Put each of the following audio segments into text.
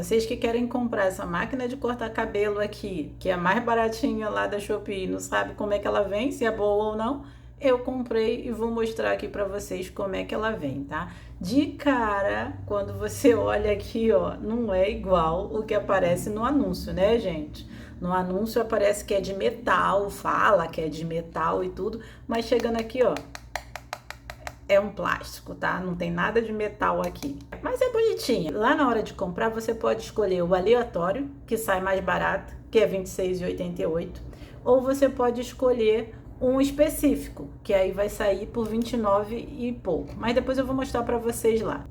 Vocês que querem comprar essa máquina de cortar cabelo aqui, que é a mais baratinha lá da Shopee, não sabe como é que ela vem, se é boa ou não, eu comprei e vou mostrar aqui pra vocês como é que ela vem, tá? De cara, quando você olha aqui, ó, não é igual o que aparece no anúncio, né, gente? No anúncio aparece que é de metal, fala que é de metal e tudo, mas chegando aqui, ó, é um plástico, tá? Não tem nada de metal aqui. Mas é bonitinha. Lá na hora de comprar, você pode escolher o aleatório, que sai mais barato, que é R$ 26,88. Ou você pode escolher um específico, que aí vai sair por 29 e pouco. Mas depois eu vou mostrar para vocês lá.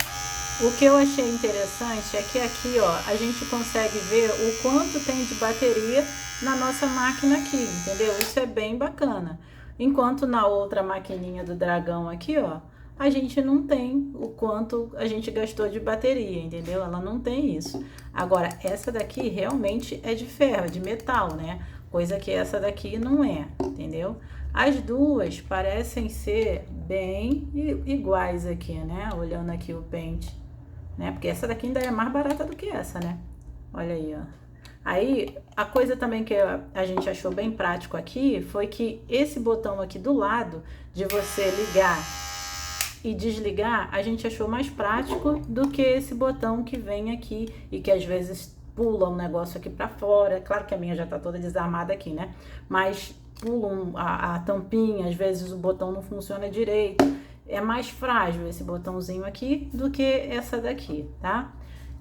O que eu achei interessante é que aqui, ó, a gente consegue ver o quanto tem de bateria na nossa máquina aqui, entendeu? Isso é bem bacana. Enquanto na outra maquininha do Dragão aqui, ó, a gente não tem o quanto a gente gastou de bateria, entendeu? Ela não tem isso. Agora, essa daqui realmente é de ferro, é de metal, né? Coisa que essa daqui não é, entendeu? As duas parecem ser bem iguais aqui, né? Olhando aqui o pente, né? Porque essa daqui ainda é mais barata do que essa, né? Olha aí, ó. Aí, a coisa também que a gente achou bem prático aqui foi que esse botão aqui do lado, de você ligar e desligar, a gente achou mais prático do que esse botão que vem aqui e que às vezes pula um negócio aqui pra fora. Claro que a minha já tá toda desarmada aqui, né? Mas pula a tampinha, às vezes o botão não funciona direito. É mais frágil esse botãozinho aqui do que essa daqui, tá?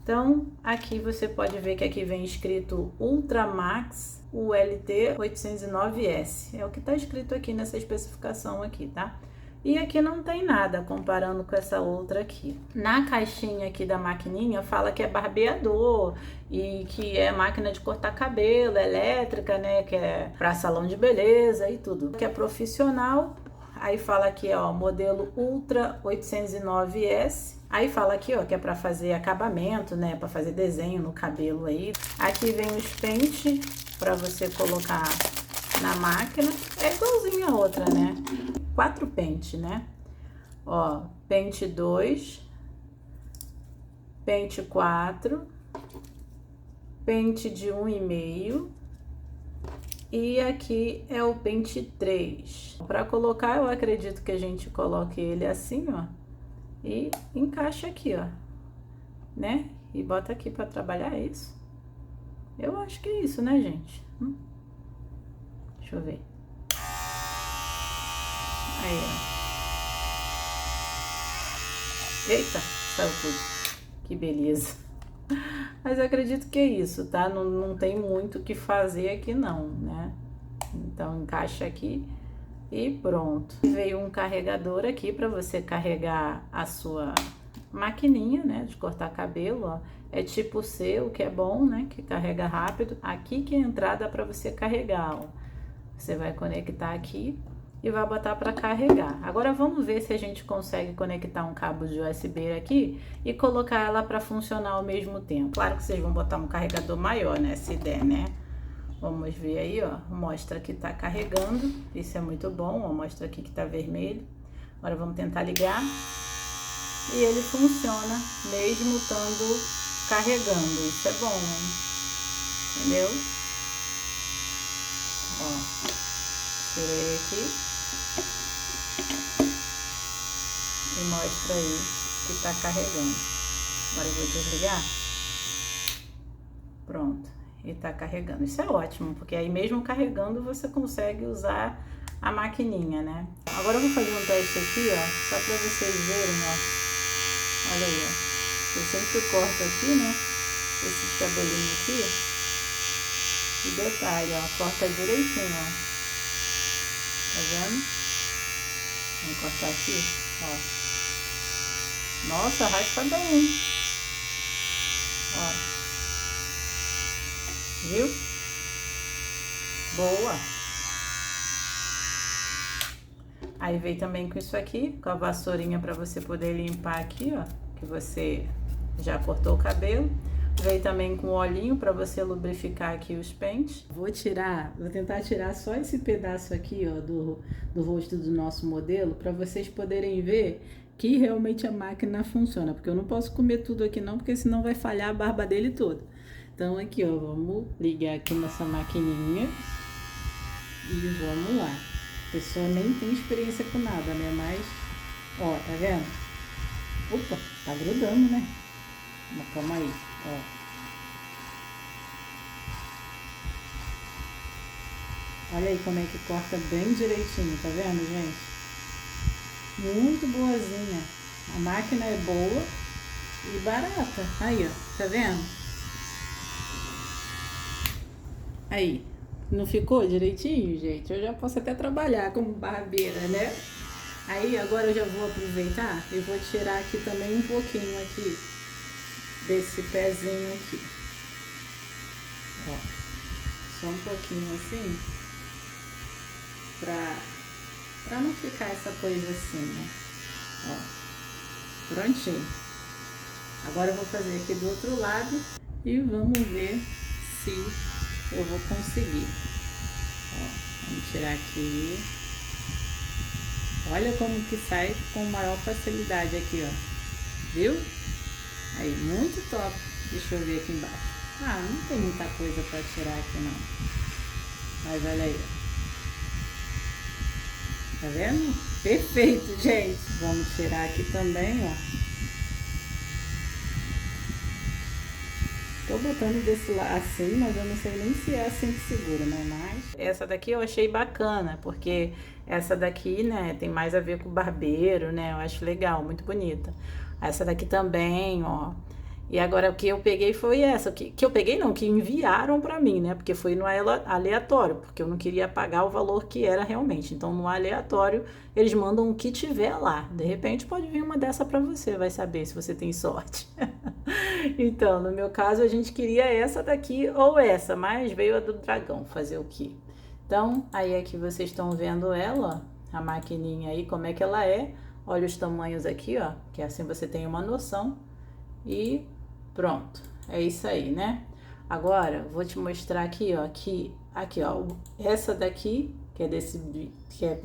Então, aqui você pode ver que aqui vem escrito Ultramax ULT 809S. É o que está escrito aqui nessa especificação aqui, tá? E aqui não tem nada comparando com essa outra aqui. Na caixinha aqui da maquininha fala que é barbeador e que é máquina de cortar cabelo, elétrica, né? Que é para salão de beleza e tudo. Que é profissional. Aí fala aqui, ó, modelo Ultra 809S. Aí fala aqui, ó, que é para fazer acabamento, né, para fazer desenho no cabelo aí. Aqui vem os pentes para você colocar na máquina. É igualzinho a outra, né? 4 pentes, né? Ó, pente 2, pente 4, pente de 1,5 e aqui é o pente 3. Para colocar, eu acredito que a gente coloque ele assim, ó, e encaixa aqui, ó, né? E bota aqui para trabalhar, é isso? Eu acho que é isso, né, gente? Deixa eu ver. Aí, ó. Eita, saiu tudo. Que beleza. Mas eu acredito que é isso, tá? Não tem muito o que fazer aqui não, né? Então encaixa aqui e pronto. Veio um carregador aqui para você carregar a sua maquininha, né, de cortar cabelo, ó. É tipo C, o que é bom, né, que carrega rápido. Aqui que é a entrada para você carregar, ó. Você vai conectar aqui e vai botar para carregar. Agora vamos ver se a gente consegue conectar um cabo de USB aqui e colocar ela para funcionar ao mesmo tempo. Claro que vocês vão botar um carregador maior, né, se der, né? Vamos ver aí, ó, mostra que tá carregando, isso é muito bom, ó, mostra aqui que tá vermelho. Agora vamos tentar ligar e ele funciona mesmo estando carregando, isso é bom, hein? Entendeu? Ó, tirei aqui e mostra aí que tá carregando. Agora eu vou desligar. Pronto. E tá carregando. Isso é ótimo, porque aí mesmo carregando você consegue usar a maquininha, né? Agora eu vou fazer um teste aqui, ó, só pra vocês verem, ó. Olha aí, ó. Eu sempre corto aqui, né, esses cabelinhos aqui. E detalhe, ó, corta direitinho, ó. Tá vendo? Vamos cortar aqui, ó. Nossa, raspa bem. Ó. Viu? Boa! Aí veio também com isso aqui, com a vassourinha para você poder limpar aqui, ó, que você já cortou o cabelo. Veio também com olhinho para você lubrificar aqui os pentes. Vou tentar tirar só esse pedaço aqui, ó, do rosto do nosso modelo, para vocês poderem ver que realmente a máquina funciona, porque eu não posso comer tudo aqui não, porque senão vai falhar a barba dele toda. Então aqui, ó, vamos ligar aqui nessa maquininha e vamos lá. A pessoa nem tem experiência com nada, né? Mas, ó, tá vendo? Opa, tá grudando, né? Mas calma aí, ó. Olha aí como é que corta bem direitinho, tá vendo, gente? Muito boazinha. A máquina é boa e barata. Aí, ó, tá vendo? Aí, não ficou direitinho, gente? Eu já posso até trabalhar como barbeira, né? Aí, agora eu já vou aproveitar e vou tirar aqui também um pouquinho aqui desse pezinho aqui. Ó, só um pouquinho assim, pra não ficar essa coisa assim, né? Ó, prontinho. Agora eu vou fazer aqui do outro lado e vamos ver se eu vou conseguir. Ó, vamos tirar aqui. Olha como que sai com maior facilidade aqui, ó. Viu? Aí, muito top. Deixa eu ver aqui embaixo. Ah, não tem muita coisa pra tirar aqui, não. Mas olha aí, ó. Tá vendo? Perfeito, gente. Vamos tirar aqui também, ó. Tô botando desse lado assim, mas eu não sei nem se é assim que segura, né? Mas essa daqui eu achei bacana, porque essa daqui, né, tem mais a ver com o barbeiro, né? Eu acho legal, muito bonita. Essa daqui também, ó. E agora o que eu peguei foi essa, que eu peguei não, que enviaram pra mim, né? Porque foi no aleatório, porque eu não queria pagar o valor que era realmente. Então no aleatório eles mandam o que tiver lá. De repente pode vir uma dessa pra você, vai saber se você tem sorte. Então, no meu caso a gente queria essa daqui ou essa, mas veio a do dragão, fazer o quê? Então, aí aqui vocês estão vendo ela, ó, a maquininha aí, como é que ela é. Olha os tamanhos aqui, ó, que assim você tem uma noção. E pronto, é isso aí, né? Agora, vou te mostrar aqui, ó, aqui, ó, essa daqui, que é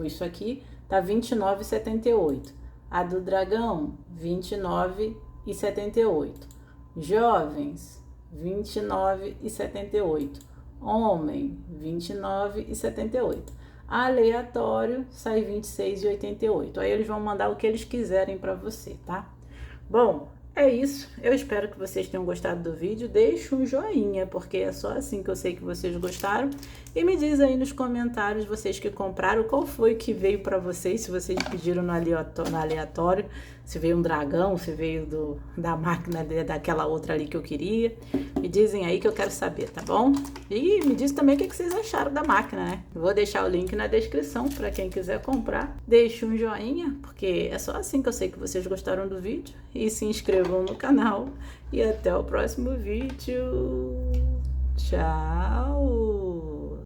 isso aqui, tá R$29,78. A do dragão, R$29,78. Jovens, R$29,78. Homem, R$29,78. Aleatório, sai R$26,88. Aí eles vão mandar o que eles quiserem pra você, tá? Bom, é isso. Eu espero que vocês tenham gostado do vídeo. Deixe um joinha, porque é só assim que eu sei que vocês gostaram. E me diz aí nos comentários, vocês que compraram, qual foi que veio pra vocês, se vocês pediram no aleatório, se veio um dragão, se veio da máquina daquela outra ali que eu queria. Me dizem aí que eu quero saber, tá bom? E me diz também o que vocês acharam da máquina, né? Eu vou deixar o link na descrição para quem quiser comprar. Deixe um joinha, porque é só assim que eu sei que vocês gostaram do vídeo. E se inscrevam no canal. E até o próximo vídeo. Tchau!